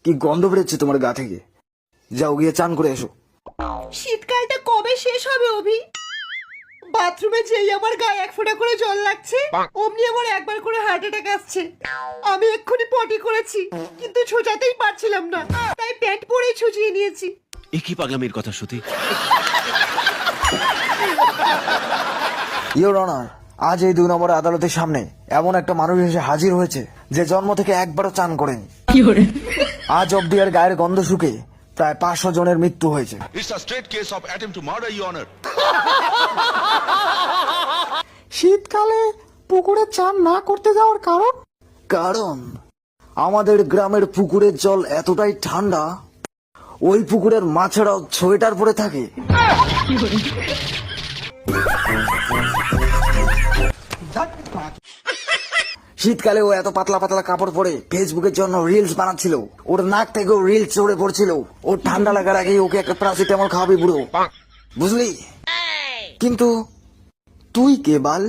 কি গন্ধ বেরোচ্ছে তোমার গা থেকে। যাও গিয়ে চান করে এসো। শীতকালটা কবে শেষ হবে অভি? বাথরুমে যেই আমার গায়ে এক ফোঁটা করে জল লাগছে অমনি আমার একবার করে হার্ট অ্যাটাক আসছে। আমি এক্ষুনি পটি করেছি কিন্তু ছোটাতেই পারছিলাম না, তাই প্যান্ট পরেই ছুচিয়ে নিয়েছি। একই পাগলামির কথা শ্রুতি। ইওর অনার, আজ এই 2 নম্বর আদালতের সামনে এমন একটা মানুষ এসে হাজির হয়েছে যে জন্ম থেকে একবারও চান করেনি। আজ অব্দি আর গায়ের গন্ধ শুকে প্রায় 500 জনের মৃত্যু হয়েছে। It's a straight case of attempt to murder, Your Honor. শীতকালে পুকুরে চান না করতে যাওয়ার কারণ? কারণ আমাদের গ্রামের পুকুরের জল এতটাই ঠান্ডা, ওই পুকুরের মাছেরাও সোয়েটার পরে থাকে। শীতকালে ও এত পাতলা পাতলা কাপড় পরে ফেসবুকের জন্য রিলস বানাচ্ছিল। ওর নাক থেকেও রিলস চড়ে পড়ছিল। ওর ঠান্ডা লাগার আগেই ওকে একটা প্যারাসিটামল খাওয়াবি বুড়ো, বুঝলি? কিন্তু তুই কে বাল?